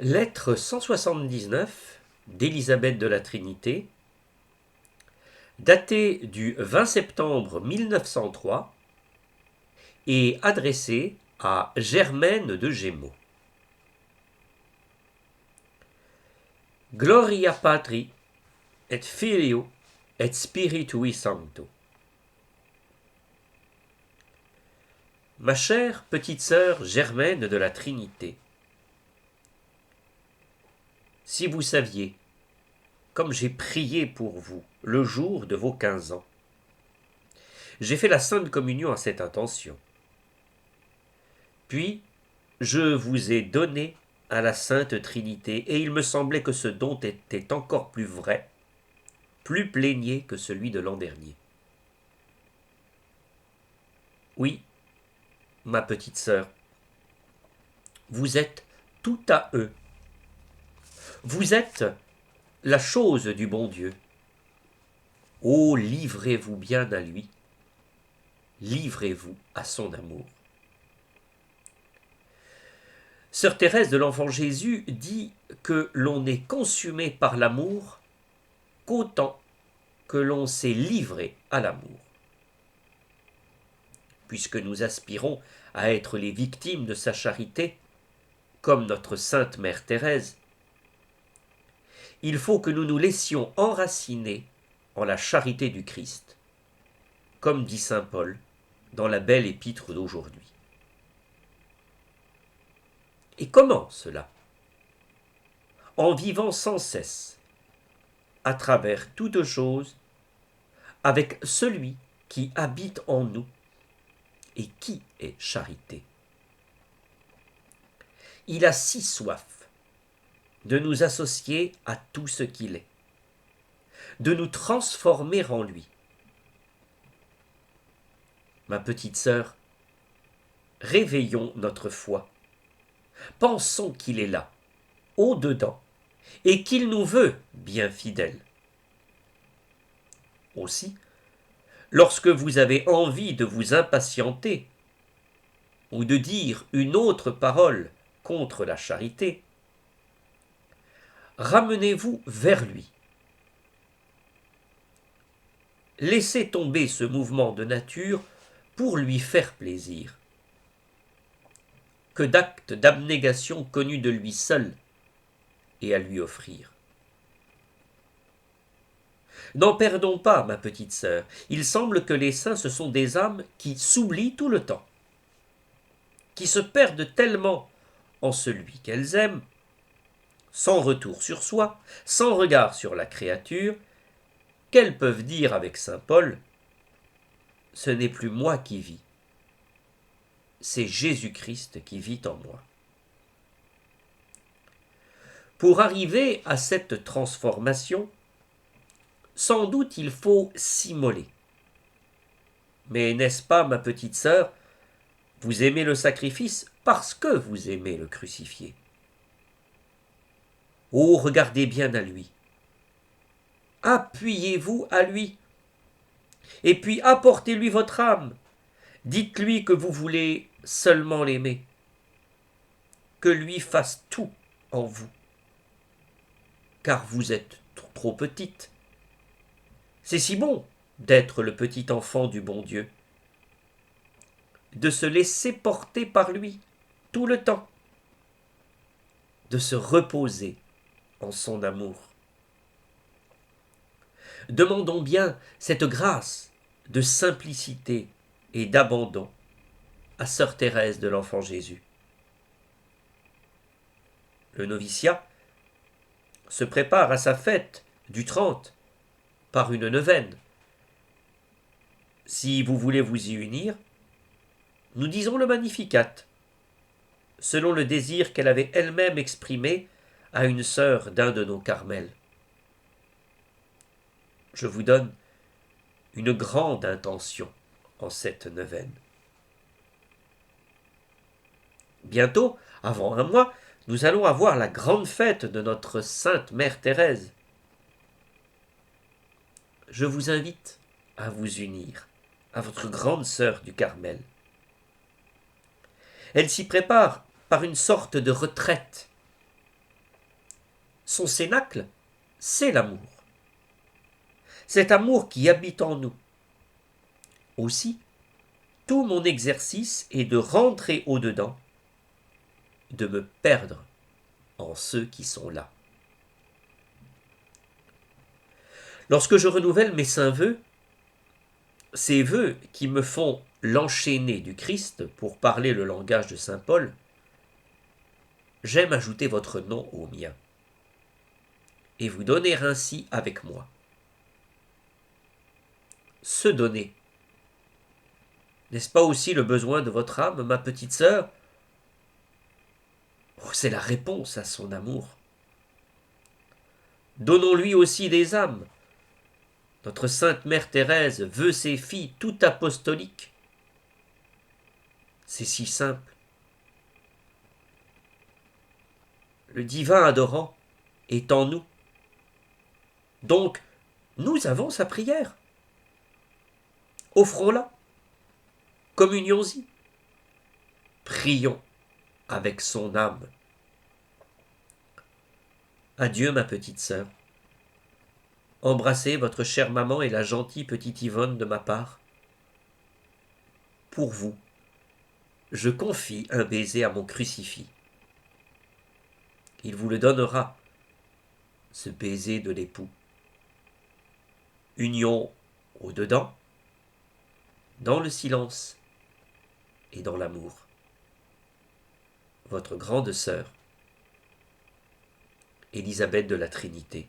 Lettre 179 d'Élisabeth de la Trinité, datée du 20 septembre 1903 et adressée à Germaine de Gémeaux. Gloria Patri et Filio et Spiritui Sancto. Ma chère petite sœur Germaine de la Trinité, si vous saviez comme j'ai prié pour vous le jour de vos 15 ans, j'ai fait la Sainte Communion à cette intention. Puis, je vous ai donné à la Sainte Trinité, et il me semblait que ce don était encore plus vrai, plus plénier que celui de l'an dernier. Oui, ma petite sœur, vous êtes tout à eux. Vous êtes la chose du bon Dieu. Oh, livrez-vous bien à lui. Livrez-vous à son amour. Sœur Thérèse de l'Enfant Jésus dit que l'on est consumé par l'amour qu'autant que l'on s'est livré à l'amour. Puisque nous aspirons à être les victimes de sa charité, comme notre Sainte Mère Thérèse, il faut que nous nous laissions enraciner en la charité du Christ, comme dit saint Paul dans la belle épître d'aujourd'hui. Et comment cela? En vivant sans cesse, à travers toutes choses, avec celui qui habite en nous et qui est charité. Il a si soif de nous associer à tout ce qu'il est, de nous transformer en lui. Ma petite sœur, réveillons notre foi. Pensons qu'il est là, au-dedans, et qu'il nous veut bien fidèles. Aussi, lorsque vous avez envie de vous impatienter ou de dire une autre parole contre la charité, ramenez-vous vers lui. Laissez tomber ce mouvement de nature pour lui faire plaisir. Que d'actes d'abnégation connus de lui seul et à lui offrir. N'en perdons pas, ma petite sœur. Il semble que les saints, ce sont des âmes qui s'oublient tout le temps, qui se perdent tellement en celui qu'elles aiment, sans retour sur soi, sans regard sur la créature, qu'elles peuvent dire avec saint Paul, « Ce n'est plus moi qui vis, c'est Jésus-Christ qui vit en moi. » Pour arriver à cette transformation, sans doute il faut s'immoler. Mais n'est-ce pas, ma petite sœur, vous aimez le sacrifice parce que vous aimez le crucifié. Oh, regardez bien à lui. Appuyez-vous à lui. Et puis apportez-lui votre âme. Dites-lui que vous voulez seulement l'aimer. Que lui fasse tout en vous. Car vous êtes trop petite. C'est si bon d'être le petit enfant du bon Dieu. De se laisser porter par lui tout le temps. De se reposer en son amour. Demandons bien cette grâce de simplicité et d'abandon à sœur Thérèse de l'Enfant Jésus. Le noviciat se prépare à sa fête du 30 par une neuvaine. Si vous voulez vous y unir, nous disons le Magnificat, selon le désir qu'elle avait elle-même exprimé à une sœur d'un de nos Carmels. Je vous donne une grande intention en cette neuvaine. Bientôt, avant un mois, nous allons avoir la grande fête de notre Sainte Mère Thérèse. Je vous invite à vous unir à votre grande sœur du Carmel. Elle s'y prépare par une sorte de retraite Son cénacle, c'est l'amour. Cet amour qui habite en nous. Aussi, tout mon exercice est de rentrer au-dedans, de me perdre en ceux qui sont là. Lorsque je renouvelle mes saints vœux, ces vœux qui me font l'enchaîner du Christ, pour parler le langage de saint Paul, j'aime ajouter votre nom au mien, et vous donner ainsi avec moi. Se donner. N'est-ce pas aussi le besoin de votre âme, ma petite sœur? Oh, c'est la réponse à son amour. Donnons-lui aussi des âmes. Notre sainte mère Thérèse veut ses filles tout apostoliques. C'est si simple. Le divin adorant est en nous. Donc, nous avons sa prière. Offrons-la. Communions-y. Prions avec son âme. Adieu, ma petite sœur. Embrassez votre chère maman et la gentille petite Yvonne de ma part. Pour vous, je confie un baiser à mon crucifix. Il vous le donnera, ce baiser de l'époux. Union au-dedans, dans le silence et dans l'amour. Votre grande sœur, Élisabeth de la Trinité.